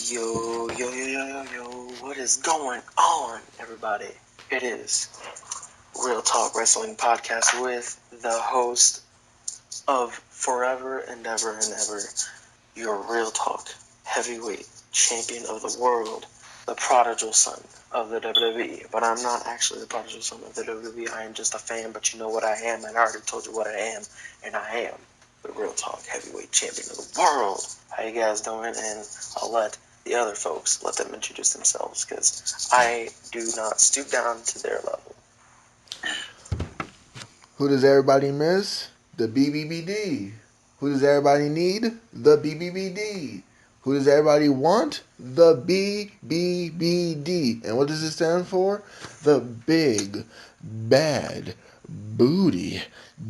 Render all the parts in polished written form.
Yo, what is going on, everybody? It is Real Talk Wrestling Podcast with the host of Forever and Ever and Ever, your Real Talk Heavyweight Champion of the World, the prodigal son of the WWE. But I'm not actually the prodigal son of the WWE. I am just a fan, but you know what I am, and I already told you what I am, and I am the Real Talk Heavyweight Champion of the World. How you guys doing? And I'll let the other folks, let them introduce themselves, because I do not stoop down to their level. Who does everybody miss? The BBBD. Who does everybody need? The BBBD. Who does everybody want? The BBBD. And what does it stand for? The Big Bad Booty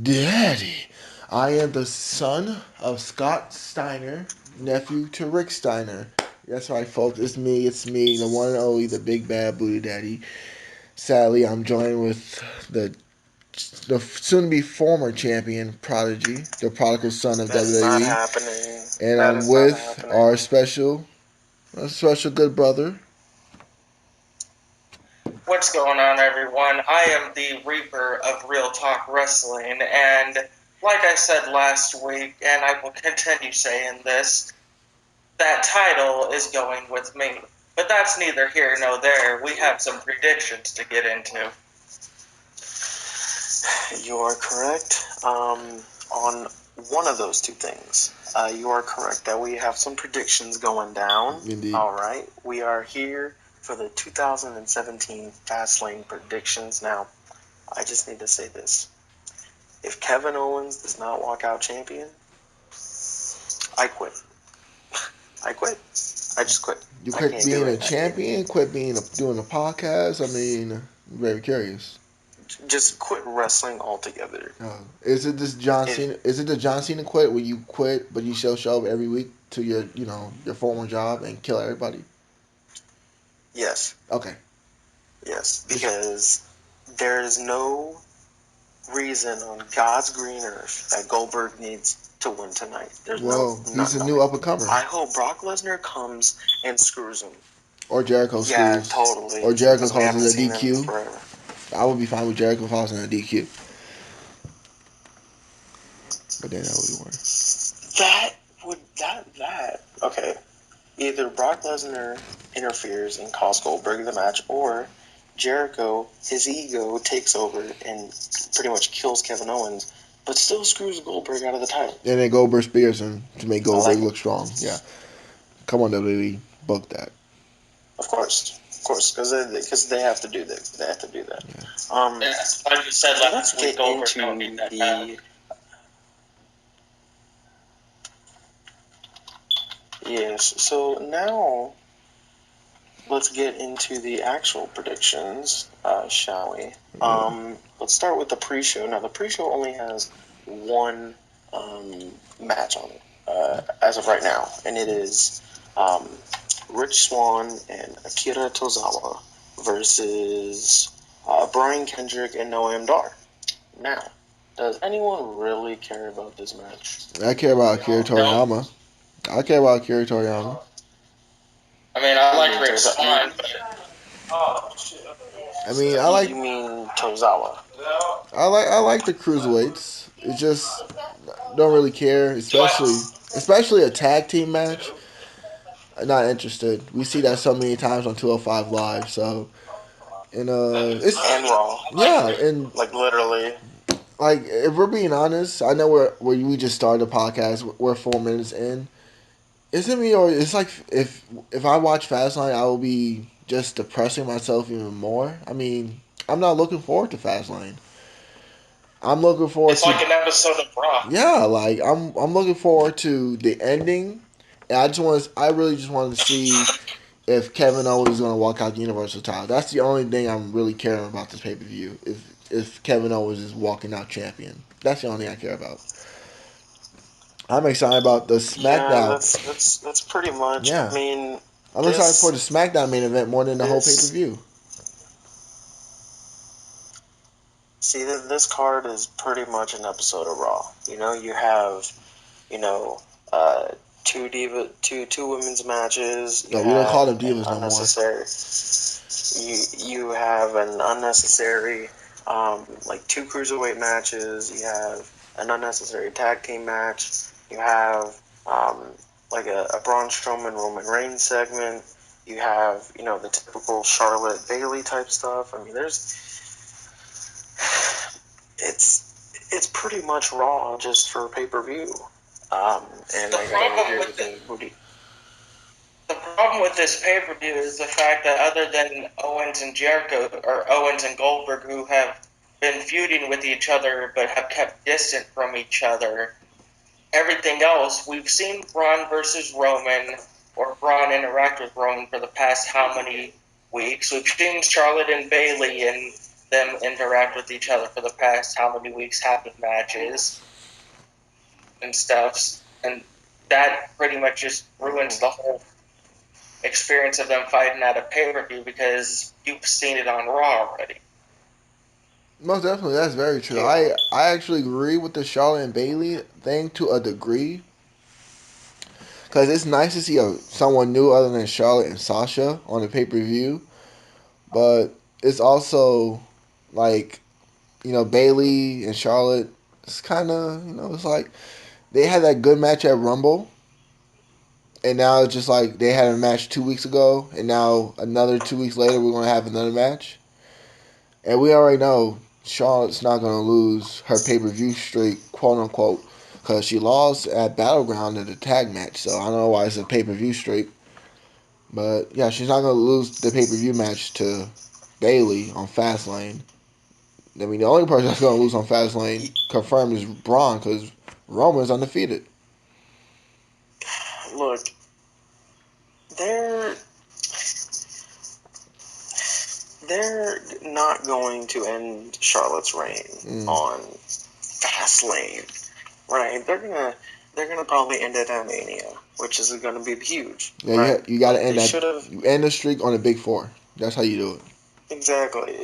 Daddy. I am the son of Scott Steiner, nephew to Rick Steiner. That's right, folks. It's me, the one and only, the Big Bad Booty Daddy. Sadly, I'm joined with the soon-to-be former champion, Prodigy, the prodigal son of That's not WWE. happening. And That I'm is with not happening. our special good brother. What's going on, everyone? I am the Reaper of Real Talk Wrestling, and like I said last week, and I will continue saying this, that title is going with me. But that's neither here nor there. We have some predictions to get into. You are correct on one of those two things. You are correct that we have some predictions going down. Indeed. All right. We are here for the 2017 Fastlane predictions. Now, I just need to say this. If Kevin Owens does not walk out champion, I quit. I quit. I just quit. You quit being a champion, quit doing a podcast. I mean, I'm very curious. Just quit wrestling altogether. Is it this John Cena? Is it the John Cena quit where you quit but you still show up every week to your former job and kill everybody? Yes. Okay. Yes, because there is no reason on God's green earth that Goldberg needs to win tonight. There's he's a new up-and-comer. I hope Brock Lesnar comes and screws him. Or Jericho screws. Yeah, totally. Or Jericho calls it a DQ. I would be fine with Jericho causing a DQ. But then that would work. Okay. Either Brock Lesnar interferes and costs Goldberg the match, or Jericho, his ego takes over and pretty much kills Kevin Owens, but still screws Goldberg out of the title. And then Goldberg spears him to make Goldberg look strong. Yeah. Come on, WWE. Book that. Of course, because they have to do that. They have to do that. Yeah. Like you said last week, Goldberg don't need that bad. Yes, so now let's get into the actual predictions, shall we? Let's start with the pre-show. Now, the pre-show only has one match on it as of right now, and it is Rich Swann and Akira Tozawa versus Brian Kendrick and Noam Dar. Now, does anyone really care about this match? I care about Akira Toriyama. I care about Akira Toriyama. I mean, I like Rich Swann, but... Oh, shit. I mean, I like... You mean Tozawa? I like the cruiserweights. It's just... Don't really care, especially a tag team match. I'm not interested. We see that so many times on 205 Live, so... And, it's... And Raw. Yeah, and... Like, literally... Like, if we're being honest, I know we just started the podcast. We're 4 minutes in. Isn't me, or it's like if I watch Fastlane, I will be just depressing myself even more. I mean, I'm not looking forward to Fastlane. I'm looking forward to... It's like an episode of Raw. Yeah, like, I'm looking forward to the ending. And I really just wanted to see if Kevin Owens is going to walk out the Universal title. That's the only thing I'm really caring about this pay-per-view. If Kevin Owens is walking out champion. That's the only thing I care about. I'm excited about the SmackDown. Yeah, that's pretty much. Yeah. I mean, I'm excited for the SmackDown main event more than the whole pay-per-view. See, this card is pretty much an episode of Raw. You know, you have, two women's matches. No, we don't call them divas no more. Unnecessary. You have an unnecessary, like 2 cruiserweight matches. You have an unnecessary tag team match. You have like a Braun Strowman Roman Reigns segment. You have the typical Charlotte Bayley type stuff. I mean, it's pretty much Raw just for pay-per-view. And I gotta agree with the booty. The problem with this pay-per-view is the fact that other than Owens and Jericho, or Owens and Goldberg, who have been feuding with each other but have kept distant from each other, everything else, we've seen Braun versus Roman, or Braun interact with Roman for the past how many weeks? We've seen Charlotte and Bayley and them interact with each other for the past how many weeks, having matches and stuff. And that pretty much just ruins the whole experience of them fighting at a pay-per-view because you've seen it on Raw already. Most definitely, that's very true. I actually agree with the Charlotte and Bayley thing to a degree. Because it's nice to see someone new other than Charlotte and Sasha on the pay-per-view. But it's also like, Bayley and Charlotte, it's kind of, it's like they had that good match at Rumble. And now it's just like they had a match 2 weeks ago. And now another 2 weeks later, we're going to have another match. And we already know Charlotte's not going to lose her pay-per-view streak, quote-unquote, because she lost at Battleground in the tag match. So I don't know why it's a pay-per-view streak. But, yeah, she's not going to lose the pay-per-view match to Bayley on Fastlane. I mean, the only person that's going to lose on Fastlane confirmed is Braun because Roman's undefeated. Look, they're not going to end Charlotte's reign on Fastlane, right? They're gonna probably end it at Mania, which is gonna be huge. Yeah, right? you got to end that. You end the streak on a big four. That's how you do it. Exactly.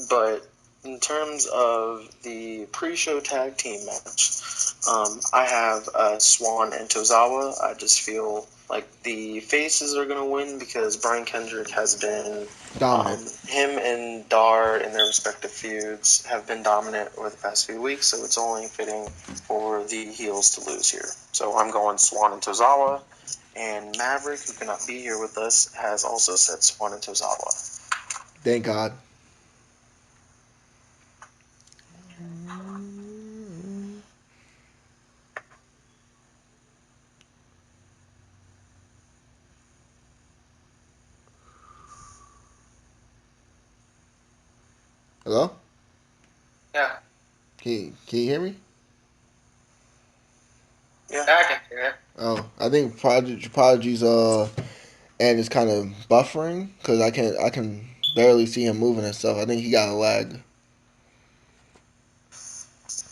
But in terms of the pre-show tag team match, I have Swan and Tozawa. I just feel like the faces are going to win because Brian Kendrick has been dominant. Him and Dar in their respective feuds have been dominant over the past few weeks, so it's only fitting for the heels to lose here. So I'm going Swan and Tozawa. And Maverick, who cannot be here with us, has also said Swan and Tozawa. Thank God. Hello? Yeah. Can you hear me? Yeah, I can hear it. Oh, I think Prodigy's and is kind of buffering because I can barely see him moving and stuff. I think he got a lag.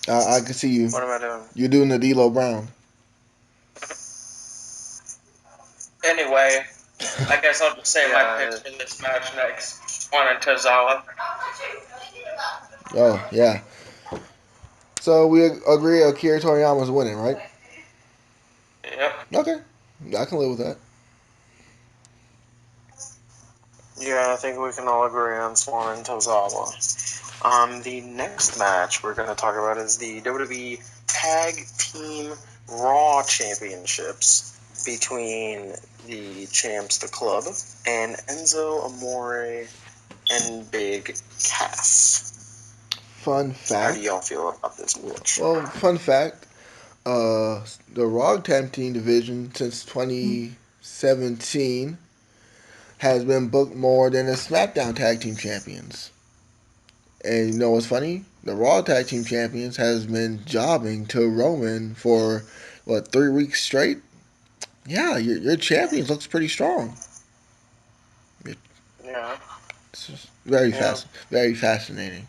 I can see you. What am I doing? You're doing the D'Lo Brown. Anyway, I guess I'll just say my picks for this match next. Swan and Tozawa. Oh, yeah. So we agree Akira Toriyama's winning, right? Yep. Okay. I can live with that. Yeah, I think we can all agree on Swan and Tozawa. The next match we're going to talk about is the WWE Tag Team Raw Championships between the champs, the Club, and Enzo Amore and Big Cass. Fun fact. How do y'all feel about this match? Well, fun fact. The Raw Tag Team division since 2017 has been booked more than the SmackDown Tag Team Champions. And you know what's funny? The Raw Tag Team Champions has been jobbing to Roman for, 3 weeks straight? Yeah, your champions looks pretty strong. Yeah. It's just very fascinating.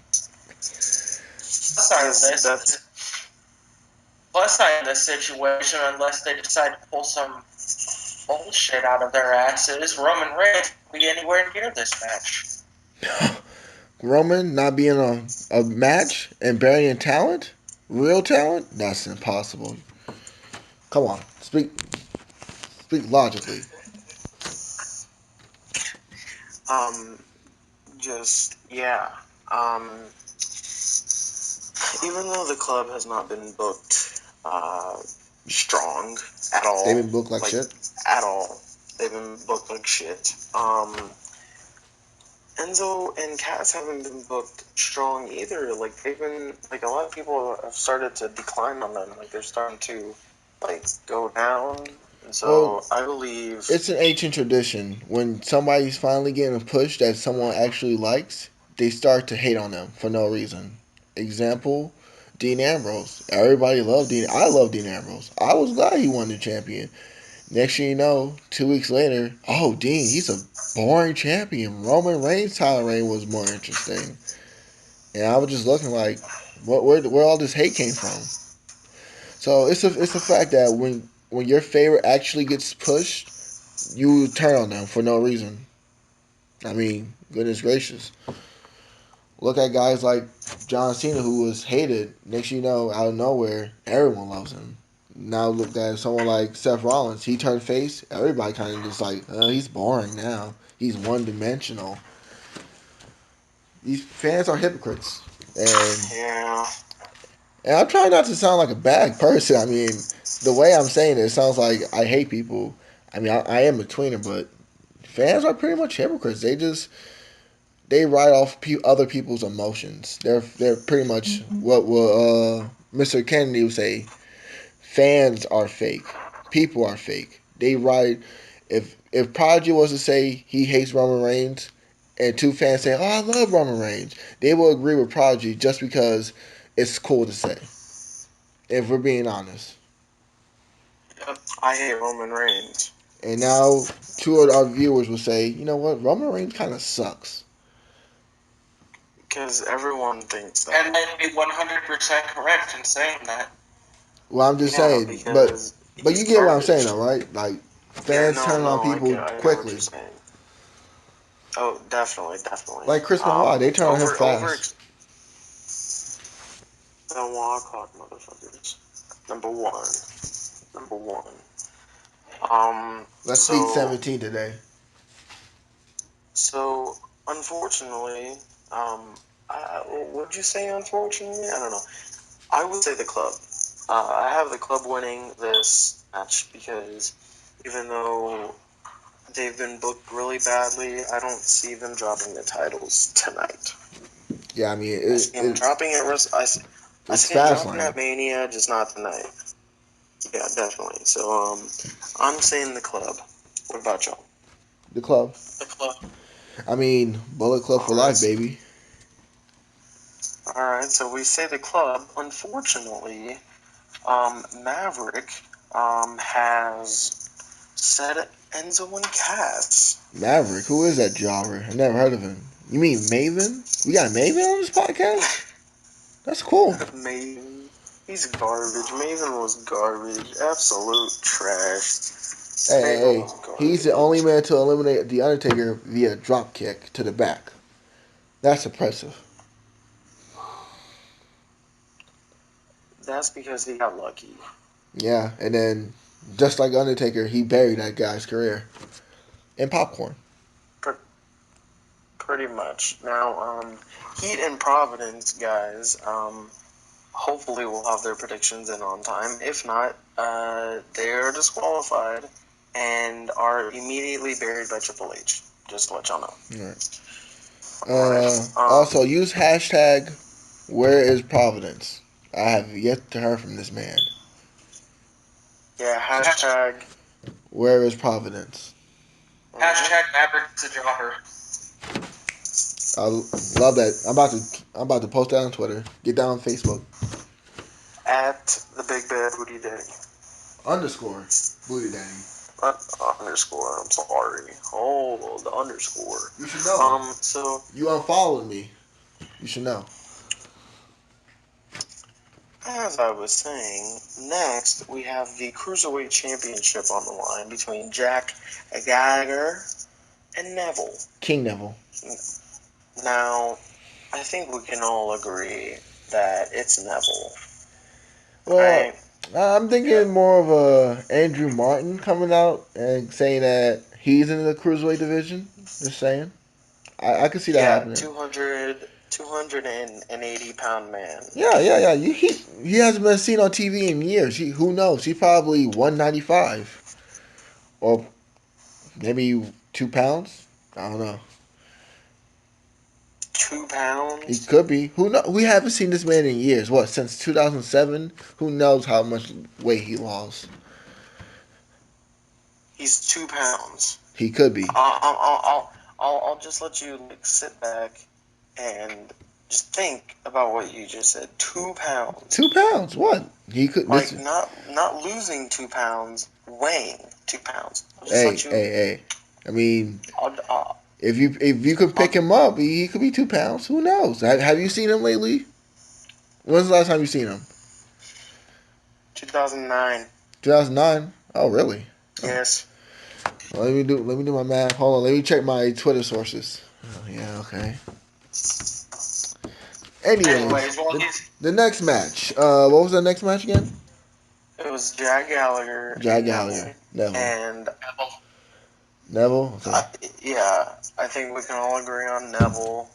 Plus side of this situation, unless they decide to pull some bullshit out of their asses, Roman Reigns won't be anywhere near this match. Roman not being a match and burying talent? Real talent? That's impossible. Come on, speak logically. Um, just yeah. Um, even though the club has not been booked strong at They've all, been booked like like shit. at all, they've been booked like shit. Enzo and Cass haven't been booked strong either. Like they've been like a lot of people have started to decline on them. Like they're starting to like go down. And Well, so I believe it's an ancient tradition. When somebody's finally getting a push that someone actually likes, they start to hate on them for no reason. Example, Dean Ambrose. Everybody loved Dean. I love Dean Ambrose. I was glad he won the champion. Next thing you know, 2 weeks later, oh, Dean, he's a boring champion. Roman Reigns' title reign was more interesting. And I was just looking like, where all this hate came from. So it's a fact that when your favorite actually gets pushed, you turn on them for no reason. I mean, goodness gracious. Look at guys like John Cena, who was hated. Next you know, out of nowhere, everyone loves him. Now look at someone like Seth Rollins. He turned face. Everybody kind of just like, he's boring now. He's one dimensional. These fans are hypocrites, and yeah. and I'm trying not to sound like a bad person. I mean, the way I'm saying it sounds like I hate people. I mean, I am a tweener, but fans are pretty much hypocrites. They write off other people's emotions. They're pretty much what Mr. Kennedy would say. Fans are fake. People are fake. They write if Prodigy was to say he hates Roman Reigns, and two fans say, "Oh, I love Roman Reigns," they will agree with Prodigy just because it's cool to say. If we're being honest. Yep. I hate Roman Reigns. And now two of our viewers will say, you know what, Roman Reigns kind of sucks. Because everyone thinks that. And they'd be 100% correct in saying that. Well, I'm just Yeah, saying, because but he's you get what I'm saying garbage. though, right? Like Yeah, fans no, turn on no, people I know what quickly. you're saying. Oh, definitely, definitely. Like Chris Benoit, they turn on him Over fast. the wall clock, motherfuckers. Number one. Number one. Let's beat So 17 today. So, unfortunately, would you say unfortunately? I don't know. I would say the club. I have the club winning this match because even though they've been booked really badly, I don't see them dropping the titles tonight. Yeah, I mean I see them dropping it. I it's see them dropping Fastlane. at Mania, just not tonight. Yeah, definitely. So, I'm saying the club. What about y'all? The club. The club. I mean, Bullet Club for All life, right. baby. All right. So we say the club. Unfortunately, Maverick has said Enzo and Cass. Maverick, who is that jobber? I never heard of him. You mean Maven? We got Maven on this podcast? That's cool. Maven, he's garbage. Maven was garbage. Absolute trash. Hey, hey, Maven hey. was garbage. He's the only man to eliminate The Undertaker via drop kick to the back. That's impressive. That's because he got lucky. Yeah, and then just like Undertaker, he buried that guy's career in popcorn. Pretty much. Now, Heat and Providence, guys, hopefully will have their predictions in on time. If not, they are disqualified and are immediately buried by Triple H. Just to let y'all know. All right. Also, use hashtag Where is Providence. I have yet to hear from this man. Yeah, hashtag Where is Providence? Hashtag Maverick's a jobber. I love that. I'm about to post that on Twitter. Get that on Facebook. at the Big Bad Booty Daddy. Underscore Booty Daddy. Underscore. I'm sorry. Oh, the underscore. You should know. So You unfollowed me. You should know. as I was saying, next we have the Cruiserweight Championship on the line between Jack Gallagher and Neville. King Neville. Now, I think we can all agree that it's Neville. Well, Right? I'm thinking more of Andrew Martin coming out and saying that he's in the cruiserweight division. Just saying. I could see that Yeah, happening. 280-pound man. Yeah. He hasn't been seen on TV in years. Who knows? He probably 195 or maybe 2 pounds. I don't know. 2 He pounds? could be. Who know? We haven't seen this man in years. What, since 2007? Who knows how much weight he lost? He's 2 pounds. He could be. I'll just let you like sit back and just think about what you just said. 2 pounds. 2 pounds. What? He could. Like This. not losing 2 pounds, weighing 2 pounds. I'll just Hey, let you. hey. I mean, I'll, if you could pick him up, he could be 2 pounds. Who knows? Have you seen him lately? When's the last time you seen him? 2009. 2009. Oh, really? Yes. Well, let me do my math. Hold on. Let me check my Twitter sources. Oh, yeah. Okay. Anyways, Well, the next match. What was the next match again? It was Jack Gallagher Jack and Gallagher. Neville. And Neville. Okay. yeah, I think we can all agree on Neville.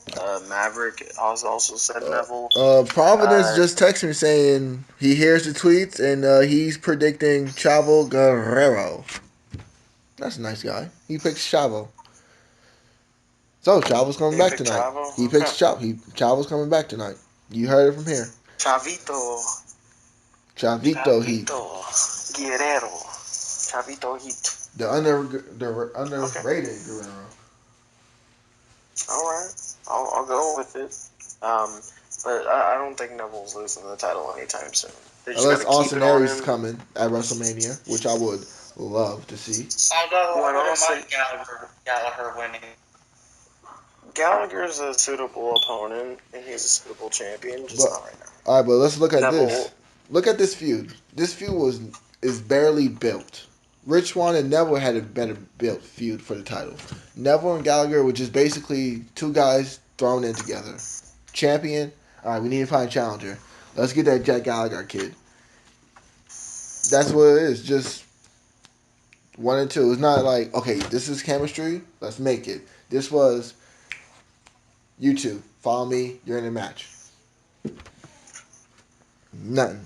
Maverick also said Neville. Providence just texted me saying he hears the tweets and he's predicting Chavo Guerrero. That's a nice guy. He picks Chavo. So Chavo's coming They back picked tonight. Chavo. He picks Chavo. Chavo's coming back tonight. You heard it from here. Chavito. Chavito Heat. Chavito Guerrero. Chavito Heat. The underrated Guerrero. All right, I'll go with it. But I don't think Neville's losing the title anytime soon. They just Unless got to keep Austin it on Aries is him. coming at WrestleMania, which I would love to see. Although I When wouldn't Austin mind Gallagher winning. Gallagher's a suitable opponent and he's a suitable champion, just But not right now. all right, but let's look at Neville. this. Look at this feud. This feud is barely built. Rich Swann and Neville had a better built feud for the title. Neville and Gallagher were just basically two guys thrown in together. Champion. All right, we need to find a challenger. Let's get that Jack Gallagher kid. That's what it is. Just one and two. It's not like, okay, this is chemistry. Let's make it. This was you two. Follow me. You're in a match. Nothing.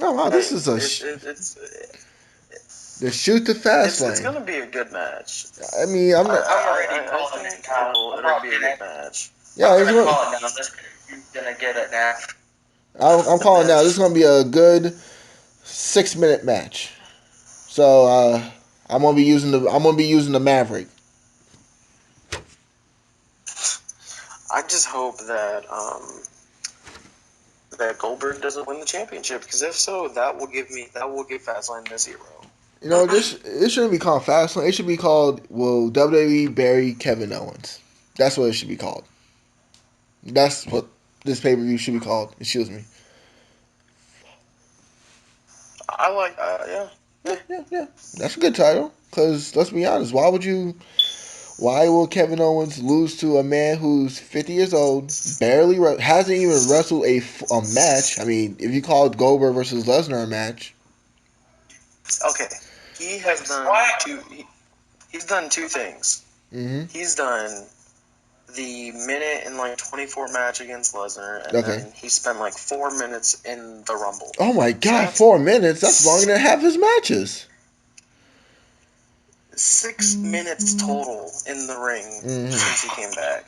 Oh wow, this is the shoot to Fastlane. It's gonna be a good match. I mean, I'm not. I think it'll be a good match. Yeah, I'm gonna call it now. You're gonna get it now. I'm calling now. This is gonna be a good 6-minute match. So I'm gonna be using the Maverick. I just hope that that Goldberg doesn't win the championship, because if so, that will give Fastlane a 0. You know, it shouldn't be called Fastlane. It should be called WWE bury Kevin Owens. That's what it should be called. That's what this pay-per-view should be called. Excuse me. I like Yeah. That's a good title. Because let's be honest, why will Kevin Owens lose to a man who's 50 years old, hasn't even wrestled a match? I mean, if you call Goldberg versus Lesnar a match. Okay, he has done he's done two things. Mm-hmm. He's done the minute and 24 match against Lesnar, and then he spent 4 minutes in the Rumble. Oh my God, 4 minutes? That's longer than half his matches. 6 minutes total in the ring since he came back.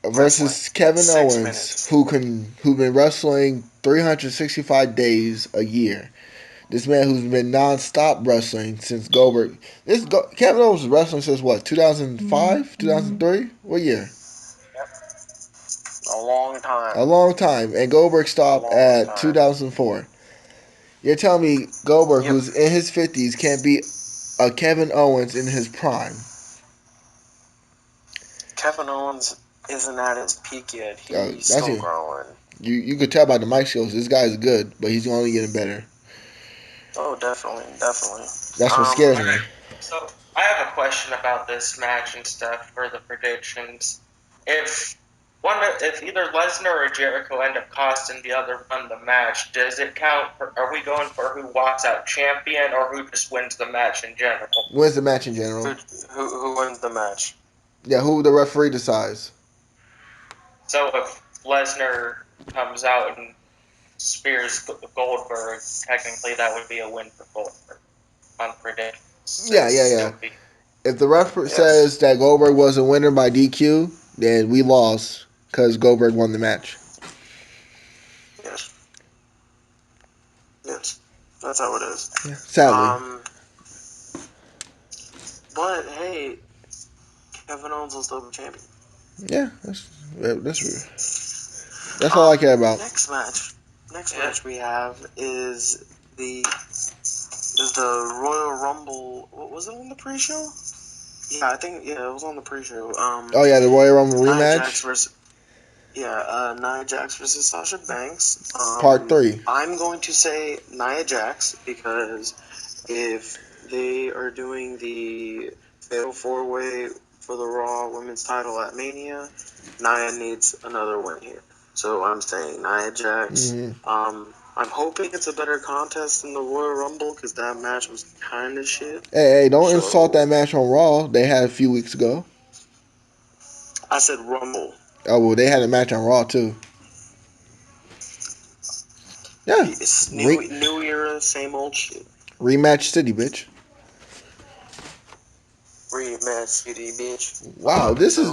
Versus Kevin Owens, who's been wrestling 365 days a year. This man who's been non-stop wrestling since Goldberg. Kevin Owens was wrestling since what? 2005, 2003? What year? A long time. A long time, and Goldberg stopped at 2004. You're telling me Goldberg, who's in his 50s, can't beat a Kevin Owens in his prime? Kevin Owens isn't at his peak yet. He's still growing. You could tell by the mic skills. This guy's good, but he's only getting better. Oh, definitely. That's what scares me. So I have a question about this match and stuff for the predictions. If If either Lesnar or Jericho end up costing the other one the match, does it count? Are we going for who walks out champion or who just wins the match in general? Wins the match in general. Who wins the match? Yeah, who the referee decides. So if Lesnar comes out and spears Goldberg, technically that would be a win for Goldberg. Unpredictable. Yeah. If the ref says that Goldberg was a winner by DQ, then we lost because Goldberg won the match. Yes, that's how it is. Yeah, sadly. But hey, Kevin Owens will still be champion. Yeah, that's all I care about. Next match we have is the Royal Rumble. What was it on the pre-show? Yeah, I think it was on the pre-show. The Royal Rumble rematch. Nia Jax versus Sasha Banks. Part 3. I'm going to say Nia Jax because if they are doing the Fatal 4-Way for the Raw Women's title at Mania, Nia needs another win here. So I'm saying Nia Jax. Mm-hmm. I'm hoping it's a better contest than the Royal Rumble because that match was kind of shit. Hey, don't insult that match on Raw they had a few weeks ago. I said Rumble. Oh, well, they had a match on Raw, too. Yeah. It's new era, same old shit. Rematch City, bitch. Rematch City, bitch. Wow, this is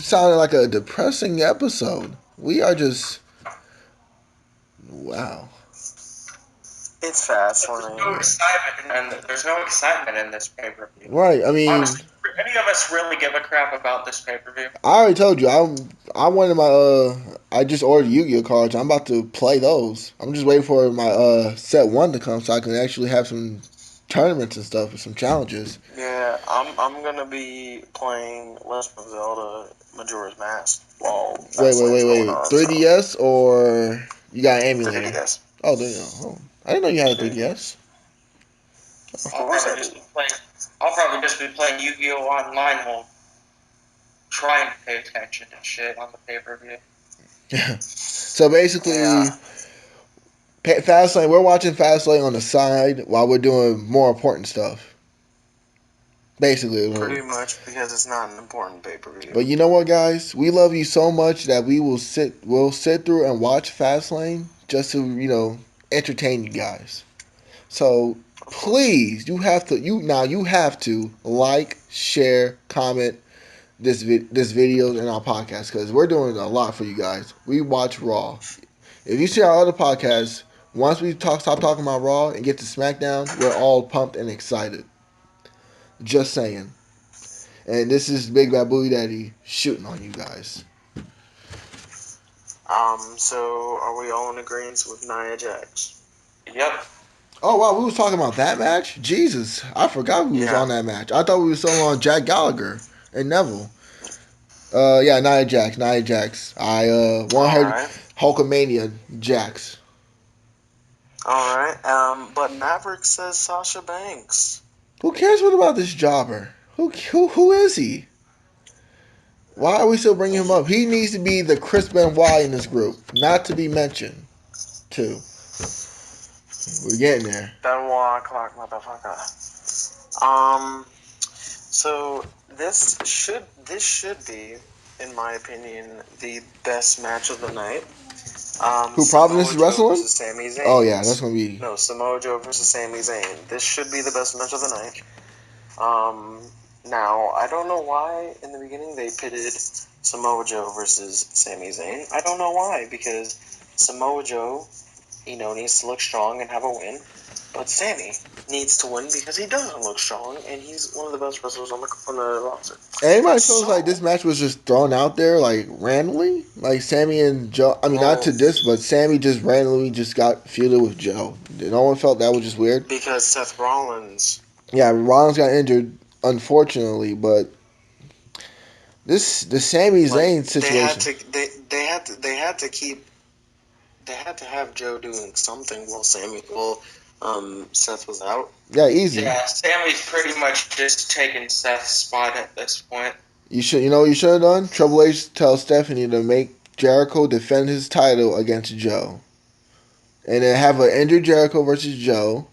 sounding like a depressing episode. We are just... Wow. It's Fastlane. There's no excitement in this pay-per-view. Right, I mean... Honestly, any of us really give a crap about this pay-per-view? I already told you, I wanted my, I just ordered Yu-Gi-Oh cards. I'm about to play those. I'm just waiting for my, set 1 to come so I can actually have some tournaments and stuff and some challenges. Yeah, I'm gonna be playing Legend of Zelda Majora's Mask while Wait. 3DS or you got an emulator? 3DS. Oh, there you go. I didn't know you had a 3DS. I'll probably just be playing Yu-Gi-Oh online while trying to pay attention to shit on the pay-per-view. So basically, Fastlane. We're watching Fastlane on the side while we're doing more important stuff. Basically, pretty much because it's not an important pay-per-view. But you know what, guys? We love you so much that we'll sit through and watch Fastlane just to entertain you guys. So please, you have to like, share, comment this video and our podcast because we're doing a lot for you guys. We watch Raw. If you see our other podcasts, once we stop talking about Raw and get to SmackDown, we're all pumped and excited. Just saying. And this is Big Bad Booty Daddy shooting on you guys. So are we all in agreement with Nia Jax? Yep. Oh wow, we was talking about that match? Jesus, I forgot who was on that match. I thought we were still on Jack Gallagher and Neville. Nia Jax. I want her Hulkamania Jax. Alright, but Maverick says Sasha Banks. Who cares what about this jobber? Who is he? Why are we still bringing him up? He needs to be the Chris Benoit in this group, not to be mentioned, too. We're getting there. Benoit clock, motherfucker. So this should be, in my opinion, the best match of the night. Who Providence is wrestling? Versus Sami Zayn. Oh yeah, that's gonna be. No, Samoa Joe versus Sami Zayn. This should be the best match of the night. Now I don't know why in the beginning they pitted Samoa Joe versus Sami Zayn. I don't know why because Samoa Joe, needs to look strong and have a win, but Sami needs to win because he doesn't look strong and he's one of the best wrestlers on the roster. Anybody feels like this match was just thrown out there like randomly, like Sami and Joe. I mean, not to this, but Sami just randomly just got feuded with Joe. No one felt that was just weird because Seth Rollins. Yeah, Rollins got injured, unfortunately, but the Sami Zayn situation. They had to have Joe doing something while Seth was out. Yeah, easy. Yeah, Sami's pretty much just taking Seth's spot at this point. You know what you should have done? Triple H tells Stephanie to make Jericho defend his title against Joe, and then have an injured Jericho versus Joe,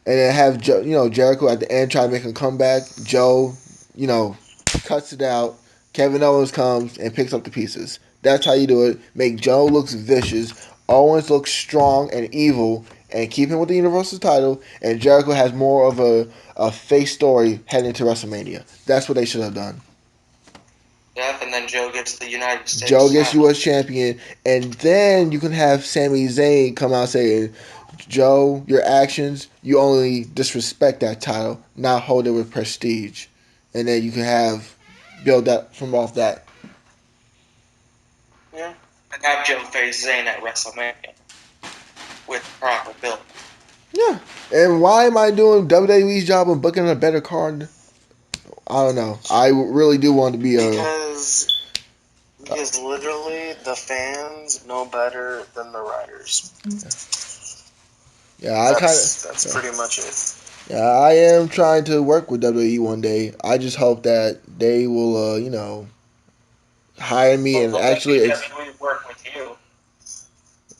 and then have Joe, Jericho at the end try to make a comeback. Joe, you know, cuts it out. Kevin Owens comes and picks up the pieces. That's how you do it. Make Joe looks vicious. Owens looks strong and evil, and keep him with the Universal title. And Jericho has more of a face story heading into WrestleMania. That's what they should have done. Yep, and then Joe gets the United Joe States gets title. U.S. champion, and then you can have Sami Zayn come out saying, "Joe, your actions, you only disrespect that title, not hold it with prestige," and then you can have build that from off that. Yeah. And have Joe face Zayn at WrestleMania with proper build. Yeah, and why am I doing WWE's job of booking a better card? I don't know. I really do want to be Because literally the fans know better than the writers. yeah. That's pretty much it. Yeah, I am trying to work with WWE one day. I just hope that they will, hire me and Well, actually WWE work with you.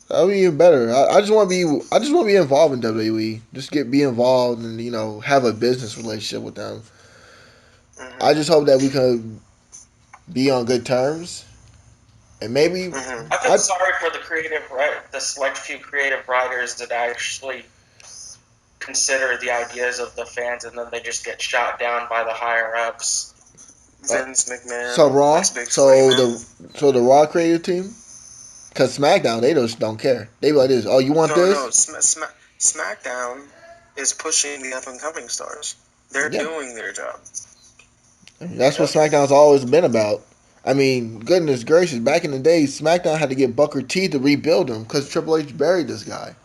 that'll be even better. I just want to be. I just want to be involved in WWE. Just be involved and have a business relationship with them. I just hope that we can be on good terms, and maybe I feel sorry for the select few creative writers that actually consider the ideas of the fans, and then they just get shot down by the higher ups. Vince McMahon. So Raw. So the Raw creative team. Cause SmackDown, they just don't care. They be like this. Oh, you want this? No. SmackDown is pushing the up and coming stars. They're doing their job. That's what SmackDown's always been about. I mean, goodness gracious, back in the day, SmackDown had to get Booker T to rebuild him because Triple H buried this guy.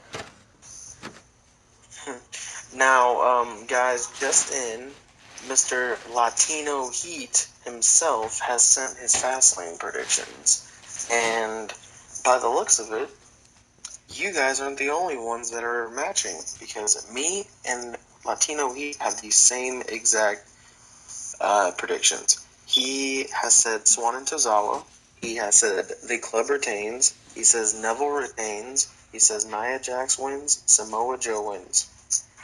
Now, guys, just in, Mr. Latino Heat himself has sent his Fastlane predictions. And by the looks of it, you guys aren't the only ones that are matching, because me and Latino Heat have the same exact predictions. He has said Swan and Tozawa. He has said the club retains. He says Neville retains. He says Nia Jax wins. Samoa Joe wins.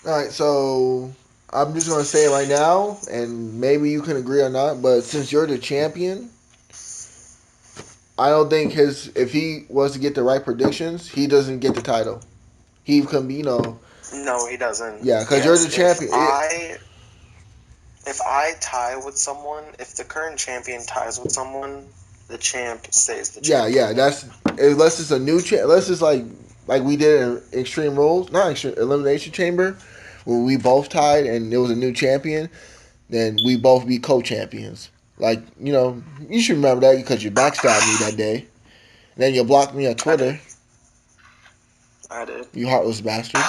All right, so I'm just gonna say it right now, and maybe you can agree or not. But since you're the champion, I don't think if he was to get the right predictions, he doesn't get the title. He can be, No, he doesn't. Yeah, because you're the champion. If I tie with someone, if the current champion ties with someone, the champ stays the champ. Yeah. That's unless it's a new champ. Unless it's like we did in Extreme Rules, not Extreme Elimination Chamber, where we both tied and it was a new champion. Then we both be co-champions. Like you should remember that because you backstabbed me that day. And then you blocked me on Twitter. I did. You heartless bastard.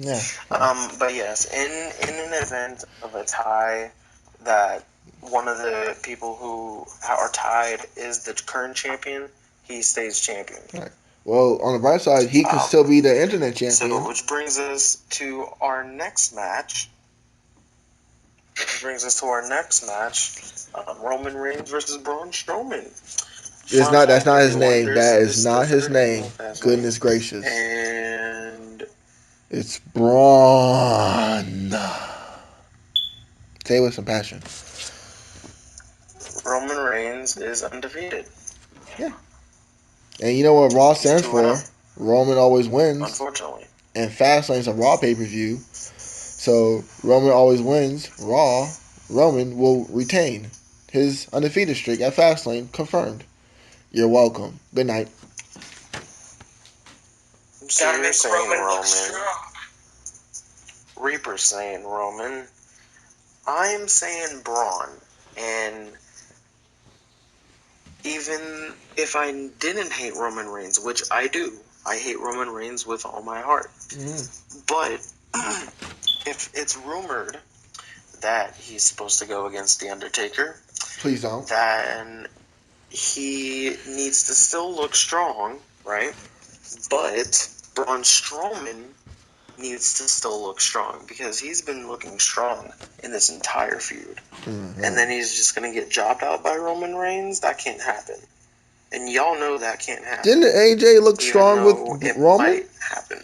Yeah. But yes, in an event of a tie, that one of the people who are tied is the current champion, he stays champion. Right. Well, on the bright side, he could still be the internet champion. So, which brings us to our next match. Roman Reigns versus Braun Strowman. That's not his name. That is not his name. Goodness gracious. And it's Braun. Say it with some passion. Roman Reigns is undefeated. Yeah. And you know what Raw stands for? Roman always wins. Unfortunately. And Fastlane's a Raw pay-per-view. So Roman always wins. Raw, Roman will retain his undefeated streak at Fastlane. Confirmed. You're welcome. Good night. So you're saying Roman. Reaper's saying Roman. I'm saying Braun. And even if I didn't hate Roman Reigns, which I do, I hate Roman Reigns with all my heart. But if it's rumored that he's supposed to go against The Undertaker, please don't. Then he needs to still look strong, right? But Braun Strowman needs to still look strong because he's been looking strong in this entire feud. Mm-hmm. And then he's just going to get jobbed out by Roman Reigns? That can't happen. And y'all know that can't happen. Didn't AJ look Even strong though with it Roman? might happen.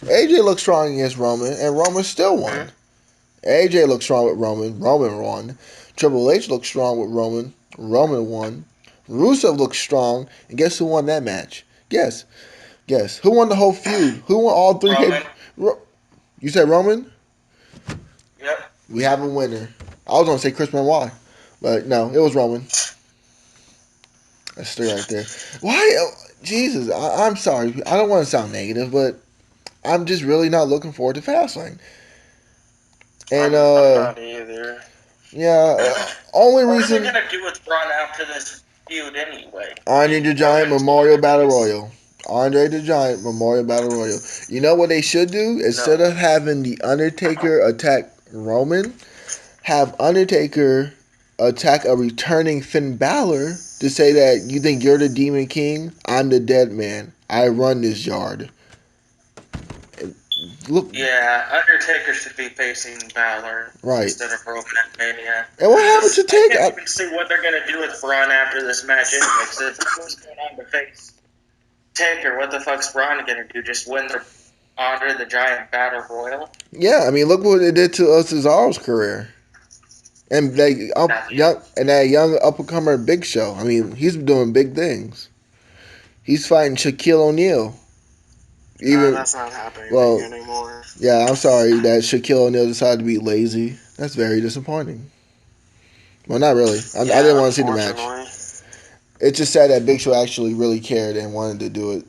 AJ looked strong against Roman, and Roman still won. AJ looked strong with Roman. Roman won. Triple H looked strong with Roman. Roman won. Rusev looked strong, and guess who won that match? Guess. Who won the whole feud? Who won all three? Roman. You said Roman? Yep. We have a winner. I was gonna say Chris Benoit, but no, it was Roman. That's three right there. Why? Jesus, I'm sorry. I don't want to sound negative, but I'm just really not looking forward to Fastlane. And I'm not either. yeah, only What reason are they gonna do with Braun after this feud anyway? Andre the Giant Memorial Battle Royal. Andre the Giant Memorial Battle Royal. You know what they should do? Instead of having the Undertaker attack Roman, have Undertaker attack a returning Finn Balor to say that you think you're the Demon King, I'm the Dead Man. I run this yard. Look, Yeah, Undertaker should be facing Balor instead of Roman at Mania. And what happened to I Taker? can't even see what they're gonna do with Braun after this match anyway. Because if what's going on to face Taker, what the fuck's Braun gonna do? Just win the Andre the Giant Battle Royal? Yeah, I mean, look what it did to Cesaro's career. And that young up and comer Big Show. I mean, he's doing big things. He's fighting Shaquille O'Neal. That's not happening anymore. Yeah, I'm sorry that Shaquille O'Neal decided to be lazy. That's very disappointing. Well, not really. I didn't want to see the match. It's just sad that Big Show actually really cared and wanted to do it.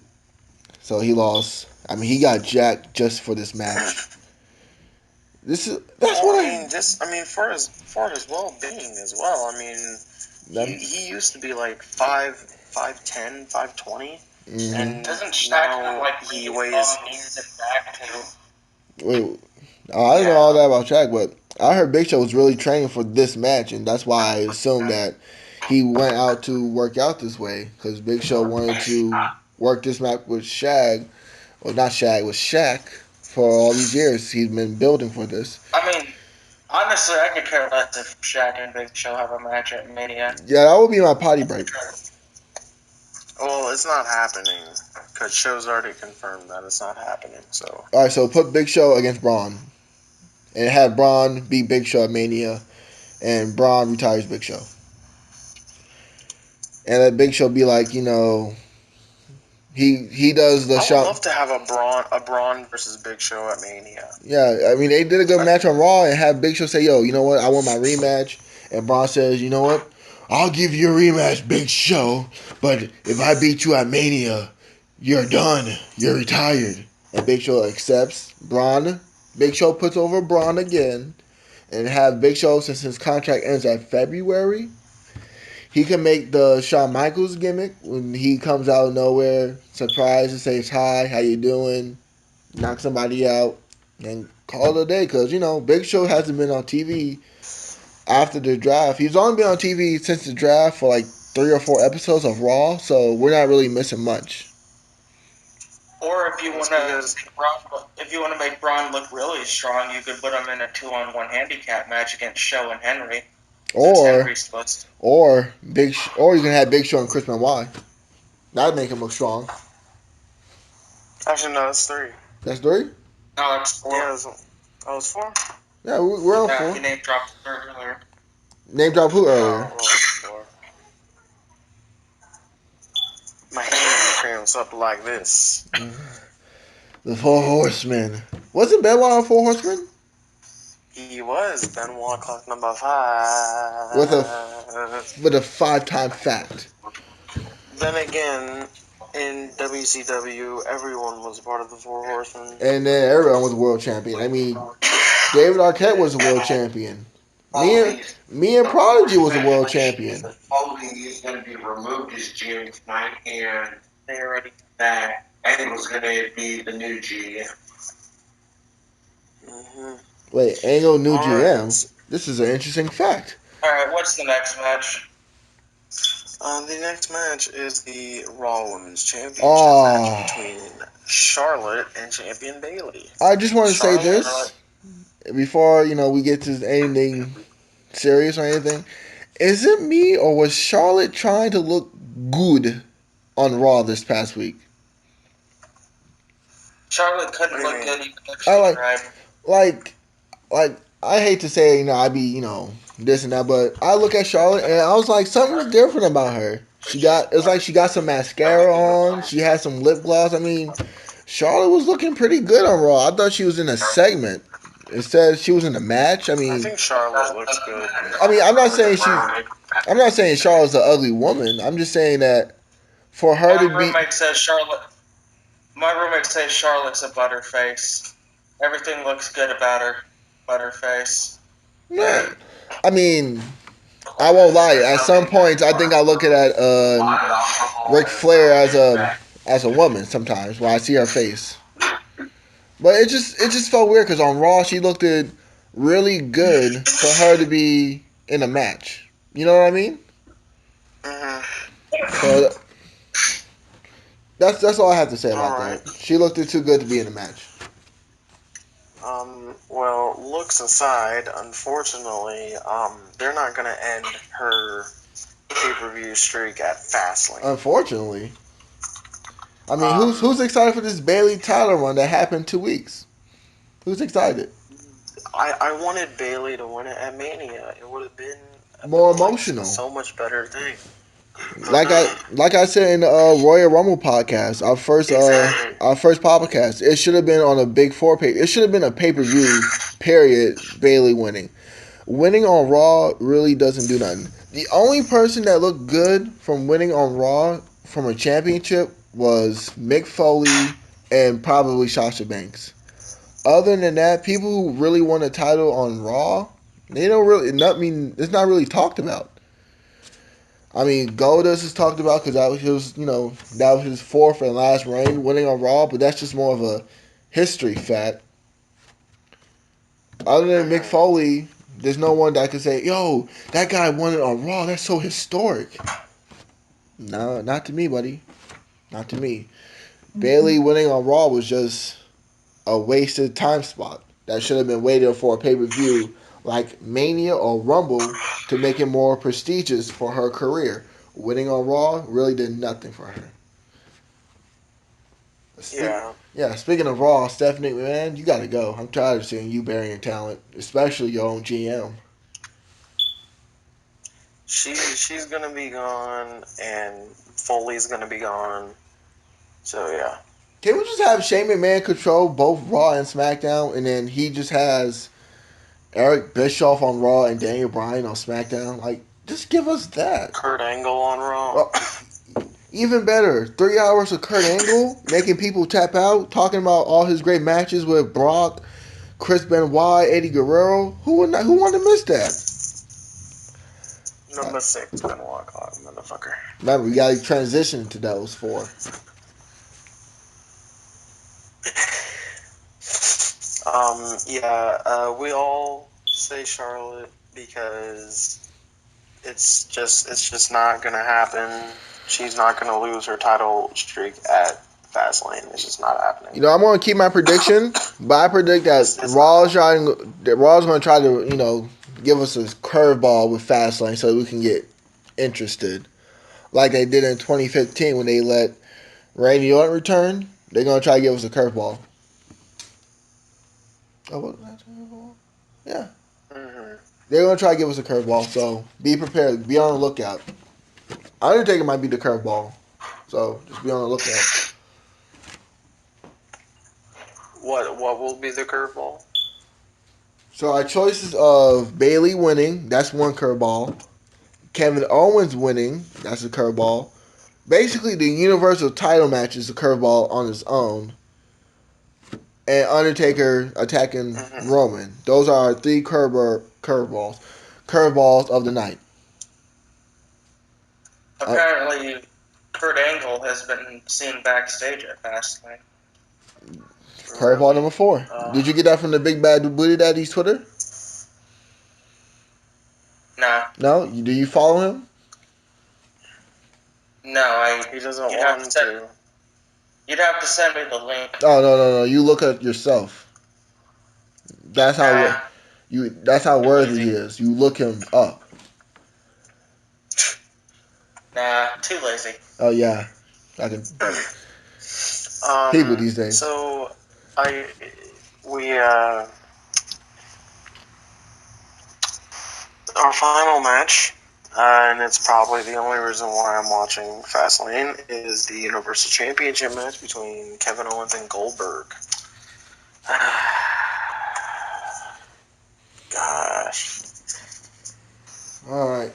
So he lost. I mean, he got jacked just for this match. For his well-being as well. I mean, he used to be like 5'10", 5'20", and doesn't now he weighs. Wait, I don't know all that about Shaq, but I heard Big Show was really training for this match, and that's why I assumed that he went out to work out this way because Big Show wanted to work this match with Shaq, or not Shaq, with Shaq for all these years he's been building for this. I mean, honestly, I could care less if Shaq and Big Show have a match at Mania. Yeah, that would be my potty break. Well, it's not happening because Show's already confirmed that it's not happening. So all right, so put Big Show against Braun, and have Braun beat Big Show at Mania, and Braun retires Big Show, and let Big Show be like, he does the show. I would love to have a Braun versus Big Show at Mania. Yeah, I mean they did a good match on Raw and have Big Show say, "Yo, you know what? I want my rematch." And Braun says, "You know what? I'll give you a rematch, Big Show. But if I beat you at Mania, you're done. You're retired." And Big Show accepts. Big Show puts over Braun again, and have Big Show, since his contract ends at February, he can make the Shawn Michaels gimmick when he comes out of nowhere, surprise and says hi, how you doing, knock somebody out, and call it a day. Because, Big Show hasn't been on TV after the draft. He's only been on TV since the draft for like 3 or 4 episodes of Raw, so we're not really missing much. Or if you want to make Braun look really strong, you could put him in a 2-on-1 handicap match against Show and Henry. Or you can have Big Show and Chris Benoit. That'd make him look strong. Actually, no, that's 3. That's 3? No, that's 4. Yeah, that was 4. Yeah, we're on 4. He name dropped earlier. Name drop who earlier? My hand cramps up like this. The 4 Horsemen. Wasn't Benoit on 4 Horsemen? He was Benoit clock number 5. With a 5-time fact. Then again, in WCW, everyone was part of the 4 Horsemen. And then everyone was a world champion. I mean, David Arquette was a world champion. Me and Prodigy was a world champion. Foley is going to be removed as GM tonight, and they already that Angle's going to be the new GM. Mm-hmm. Wait, Angle new GM? This is an interesting fact. Alright, what's the next match? The next match is the Raw Women's Championship match between Charlotte and champion Bailey. I just want to say Charlotte- this before we get to anything serious or anything. Is it me or was Charlotte trying to look good on Raw this past week? Charlotte couldn't What do you look mean? good even if she I tried. like I hate to say I be this and that, but I look at Charlotte and I was like something's different about her. It's like she got some mascara on. She had some lip gloss. I mean, Charlotte was looking pretty good on Raw. I thought she was in a segment. It says she was in a match. I think Charlotte looks good. I'm not saying Charlotte's an ugly woman. I'm just saying that for her My to be roommate says Charlotte's a butterface. Everything looks good about her. Butterface. yeah, I mean, I won't lie. At some points, I think I look at Ric Flair as a woman sometimes when I see her face. But it just felt weird because on Raw she looked really good for her to be in a match. You know what I mean? Mm-hmm. So that's all I have to say about Alright. that. She looked too good to be in a match. Well, looks aside, unfortunately, they're not gonna end her pay-per-view streak at Fastlane. Unfortunately, I mean, who's excited for this Bailey title run that happened 2 weeks? Who's excited? I wanted Bailey to win it at Mania. It would have been More emotional. so much better thing. Like I said in the Royal Rumble podcast, our first podcast, it should have been on a big 4 pay. It should have been a pay-per-view. Period. Bailey winning. Winning on Raw really doesn't do nothing. The only person that looked good from winning on Raw from a championship was Mick Foley and probably Sasha Banks. Other than that, people who really won a title on Raw, they don't really. It's not really talked about. I mean, Goldust is talked about because that was his 4th and last reign winning on Raw, but that's just more of a history fact. Other than Mick Foley, there's no one that could say, "Yo, that guy won it on Raw. That's so historic." No, not to me, buddy. Not to me. Bailey winning on Raw was just a wasted time spot that should have been waited for a pay-per-view like Mania or Rumble to make it more prestigious for her career. Winning on Raw really did nothing for her. Yeah. Speaking of Raw, Stephanie, man, you gotta go. I'm tired of seeing you burying talent, especially your own GM. She's gonna be gone, and Foley's gonna be gone. So yeah. Can we just have Shane McMahon control both Raw and SmackDown, and then he just has Eric Bischoff on Raw and Daniel Bryan on SmackDown? Like, just give us that. Kurt Angle on Raw. Well, even better, 3 hours of Kurt Angle making people tap out, talking about all his great matches with Brock, Chris Benoit, Eddie Guerrero. Who wanted to miss that? Number 6, Benoit Clock, motherfucker. Remember, we got to transition to those 4. We all say Charlotte because it's just not gonna happen. She's not gonna lose her title streak at Fastlane. It's just not happening. I'm going to keep my prediction, but I predict that Raw's going to try to, give us a curveball with Fastlane so we can get interested. Like they did in 2015 when they let Randy Orton return. They're going to try to give us a curveball. Oh, what was that? Yeah. Mm-hmm. They're going to try to give us a curveball, so be prepared. Be on the lookout. Undertaker might be the curveball, so just be on the lookout. What will be the curveball? So our choices of Bailey winning, that's one curveball. Kevin Owens winning, that's a curveball. Basically, the Universal title match is a curveball on its own. And Undertaker attacking Roman. Those are our 3 curveballs. Curveballs of the night. Apparently, Kurt Angle has been seen backstage at Fastlane. Curveball number 4. Did you get that from the Big Bad Booty Daddy's Twitter? No. No? Do you follow him? No, he doesn't want to. You'd have to send me the link. Oh no! You look at yourself. That's how That's how worthy he is. You look him up. Nah, too lazy. Oh yeah, I can. People these days. So, our final match, and it's probably the only reason why I'm watching Fastlane, is the Universal Championship match between Kevin Owens and Goldberg. Gosh. All right.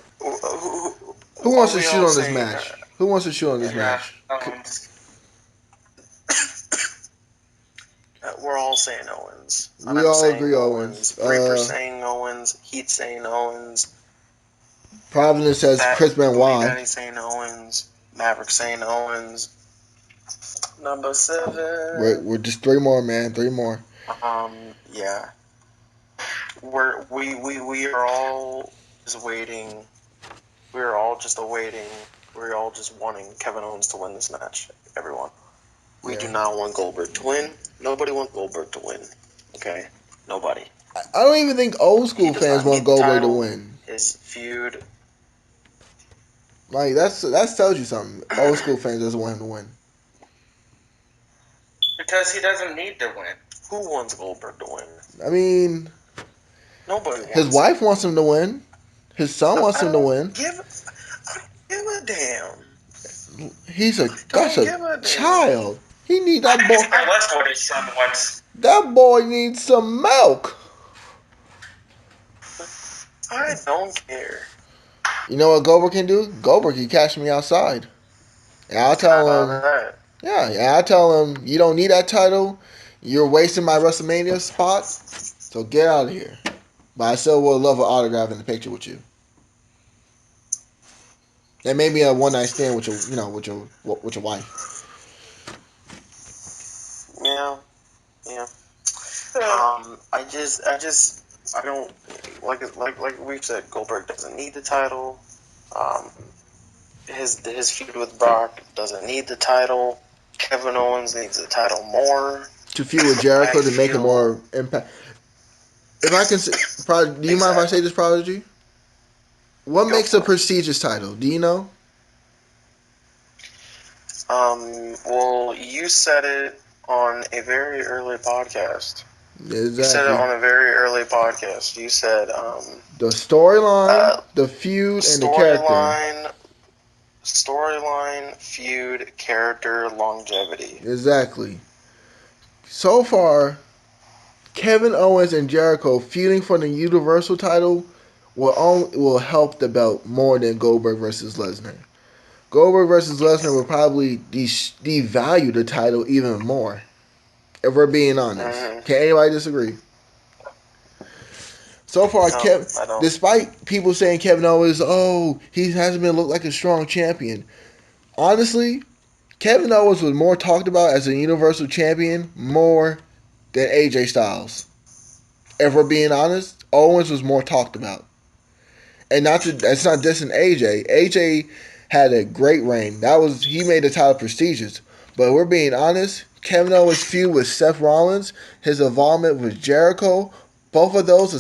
Who wants to shoot on this match? Who wants to shoot on this match? We're all saying Owens. We all agree Owens. Reaper saying Owens. Heat saying Owens. Providence says Chris Benoit. Daddy saying Owens. Maverick saying Owens. Number 7. We're just 3 more, man. 3 more. Yeah. We are all just waiting. We're all just awaiting. We're all just wanting Kevin Owens to win this match. Everyone. We do not want Goldberg to win. Nobody wants Goldberg to win. Okay? Nobody. I don't even think old school fans want Goldberg to win. His feud. Like, that tells you something. Old school fans doesn't want him to win. Because he doesn't need to win. Who wants Goldberg to win? I mean, nobody wants his wife wants him to win. His son wants him to win. I don't give a damn. That's a child. He need that boy. That's what his son wants. That boy needs some milk. I don't care. You know what Goldberg can do? Goldberg can catch me outside. And I'll tell him. Yeah, and I'll tell him, you don't need that title. You're wasting my WrestleMania spot. So get out of here. But I still would love an autograph in the picture with you. And maybe a one night stand with your wife. Yeah. I don't like we said. Goldberg doesn't need the title. His feud with Brock doesn't need the title. Kevin Owens needs the title more. To feud with Jericho to make it more impact. If I can say, do you mind if I say this, Prodigy? What makes a prestigious title? Do you know? Well, you said it on a very early podcast. Exactly. You said it on a very early podcast. You said the storyline, the feud, and the character. Storyline, feud, character, longevity. Exactly. So far, Kevin Owens and Jericho feuding for the Universal title will help the belt more than Goldberg versus Lesnar. Goldberg versus Lesnar will probably devalue the title even more. If we're being honest. Mm-hmm. Can anybody disagree? So far, despite people saying Kevin Owens, he hasn't been looked like a strong champion. Honestly, Kevin Owens was more talked about as a Universal Champion more than AJ Styles. If we're being honest, Owens was more talked about. And that's not dissing AJ. AJ had a great reign. He made the title prestigious. But if we're being honest, Kevin Owens' feud with Seth Rollins, his involvement with Jericho, both of those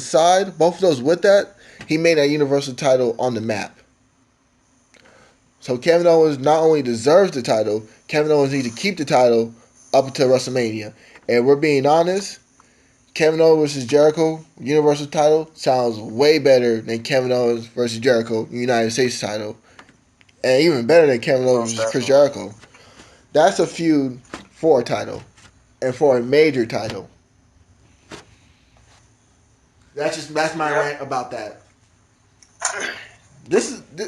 with that, he made that Universal title on the map. So Kevin Owens not only deserves the title, Kevin Owens needs to keep the title up until WrestleMania. And we're being honest, Kevin Owens versus Jericho Universal title sounds way better than Kevin Owens versus Jericho United States title. And even better than Kevin Owens versus Chris Jericho. That's a feud for a title. And for a major title. That's my rant about that.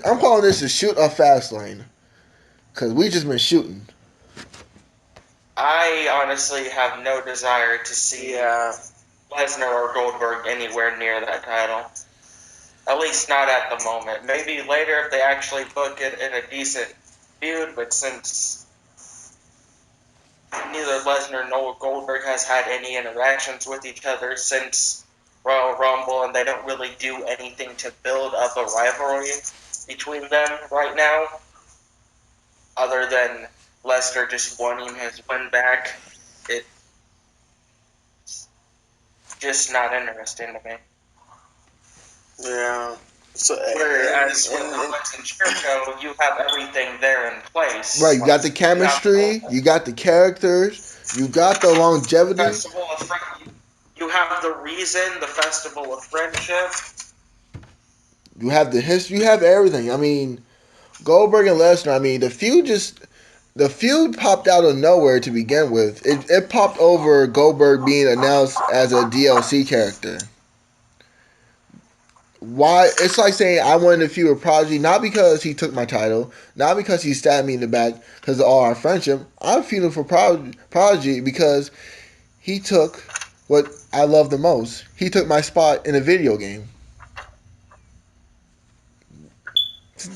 I'm calling this a shoot a Fastlane. Because we just been shooting. I honestly have no desire to see Lesnar or Goldberg anywhere near that title. At least not at the moment. Maybe later if they actually book it in a decent feud, but since neither Lesnar nor Goldberg has had any interactions with each other since Royal Rumble, and they don't really do anything to build up a rivalry between them right now, other than Lesnar just wanting his win back. It's just not interesting to me. Yeah. So, whereas with Owens and Jericho, you have everything there in place. Right, you got the chemistry, you got the characters, you got the longevity. You have the reason, the Festival of Friendship. You have the history, you have everything. I mean, Goldberg and Lesnar, I mean, the feud popped out of nowhere to begin with. It popped over Goldberg being announced as a DLC character. Why? It's like saying I wanted to feud with Prodigy, not because he took my title, not because he stabbed me in the back because of all our friendship. I'm feuding for Prodigy because he took what I love the most. He took my spot in a video game.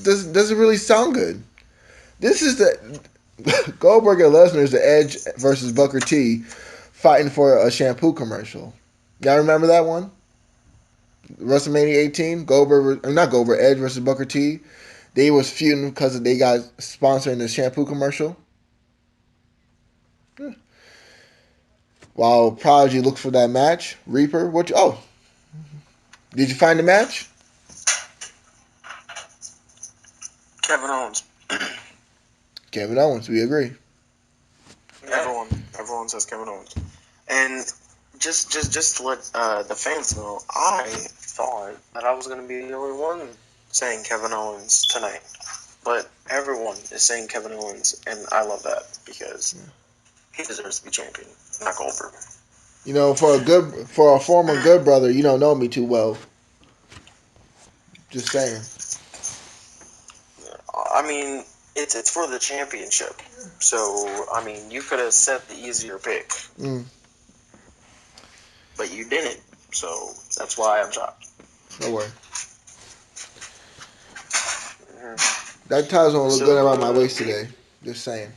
Doesn't really sound good. This is the Goldberg and Lesnar is the Edge versus Booker T fighting for a shampoo commercial. Y'all remember that one? WrestleMania 18, Edge versus Booker T. They was feuding because they got sponsoring the shampoo commercial. Yeah. While Prodigy looks for that match, Reaper, did you find the match? Kevin Owens. Kevin Owens, we agree. Everyone says Kevin Owens. And just to let the fans know, I thought that I was going to be the only one saying Kevin Owens tonight. But everyone is saying Kevin Owens, and I love that because he deserves to be champion, not Goldberg. You know, for a former good brother, you don't know me too well. Just saying. I mean, it's for the championship. So, I mean, you could have set the easier pick. But you didn't. So, that's why I'm shocked. No way. That tie's gonna look good around my waist today. Just saying.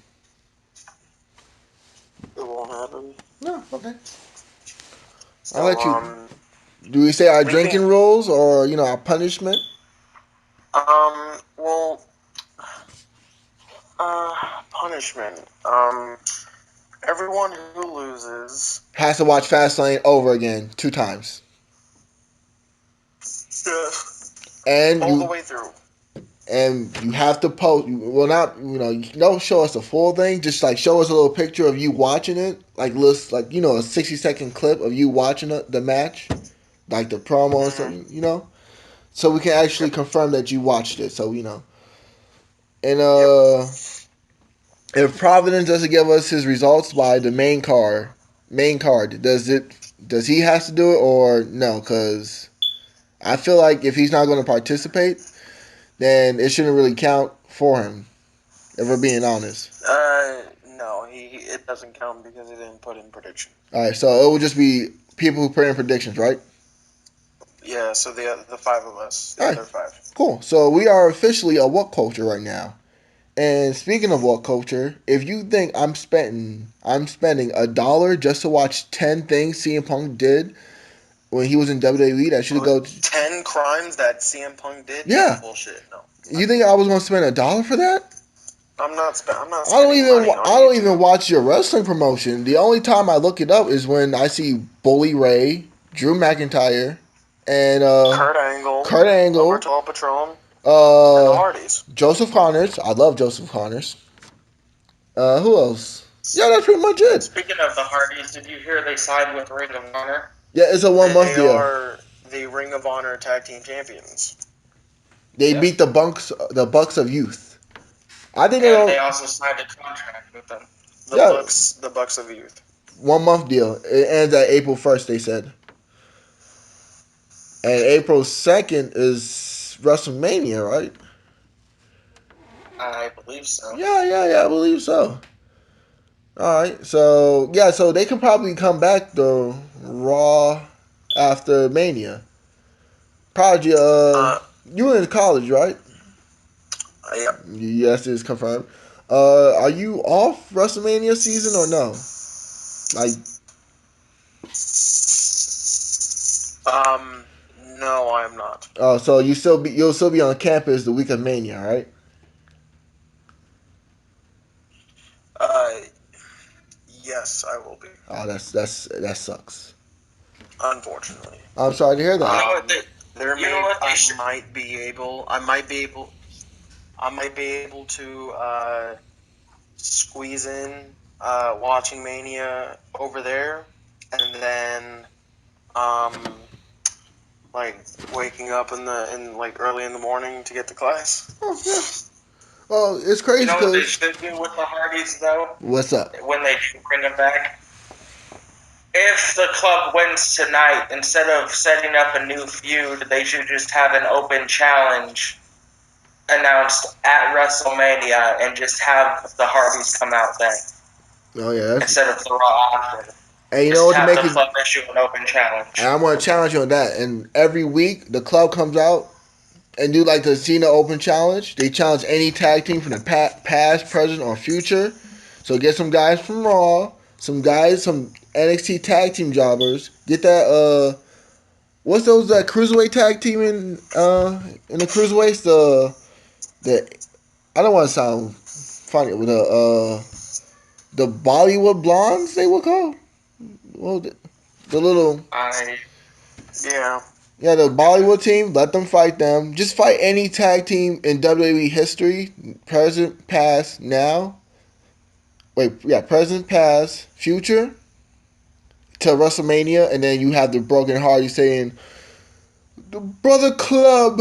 It won't happen. No, okay. So, I'll let you. Do we say our drinking rules or our punishment? Well, punishment. Everyone who loses has to watch Fastlane over again 2 times. And all the way through. And you have to post. Well, not don't show us the full thing. Just like show us a little picture of you watching it, like a 60-second clip of you watching the match, like the promo or something. So we can actually confirm that you watched it. So and if Providence doesn't give us his results by the main card, does he has to do it or no? Because I feel like if he's not going to participate, then it shouldn't really count for him, if we're being honest. No, it doesn't count because he didn't put in prediction. All right, so it will just be people who put in predictions, right? Yeah, so the 5 of us, the other 5. Cool. So we are officially a what culture right now. And speaking of what culture, if you think I'm spending $1 just to watch 10 things CM Punk did when he was in WWE, that should go 10 crimes that CM Punk did? Yeah. Bullshit. No. You think I was going to spend $1 for that? I'm not I don't even watch your wrestling promotion. The only time I look it up is when I see Bully Ray, Drew McIntyre, and Kurt Angle, Paul Patron, and the Hardys. Joseph Connors. I love Joseph Connors. Who else? Yeah, that's pretty much it. Speaking of the Hardys, did you hear they signed with Ring of Honor? Yeah, it's a 1-month deal. They are the Ring of Honor Tag Team Champions. They beat the Bucks of Youth. I think they also signed a contract with them. The Bucks of Youth. 1-month deal. It ends at April 1st, they said. And April 2nd is WrestleMania, right? I believe so. Yeah, I believe so. All right, so they can probably come back though Raw after Mania. Prodigy, you were in college, right? Yeah. Yes, it's confirmed. Are you off WrestleMania season or no? No, I am not. Oh, so you'll still be on campus the week of Mania, right? Yes, I will be. Oh, that sucks. Unfortunately, I'm sorry to hear that. You know what I might be able to squeeze in watching Mania over there, and then like waking up in like early in the morning to get to class. Oh, yeah. Well, it's crazy You know what they because should do with the Hardys, though, what's up? when they do bring them back? If the club wins tonight, instead of setting up a new feud, they should just have an open challenge announced at WrestleMania and just have the Hardys come out then Oh yeah, instead of the Raw after. and you know Just what to have make the it. club issue an open And challenge. I'm gonna challenge you on that. And every week the club comes out and do like the Cena Open Challenge. They challenge any tag team from the past, present, or future. So get some guys from Raw, some NXT tag team jobbers. Get that what's those that cruiserweight tag team in the cruiserweights? The I don't want to sound funny with the Bollywood blondes they were called. Well, the little Yeah. yeah, the Bollywood team, let them fight them. Just fight any tag team in WWE history, present, past, now. Wait, yeah, present, past, future to WrestleMania, and then you have the Broken Hardy saying, "The Brother Club,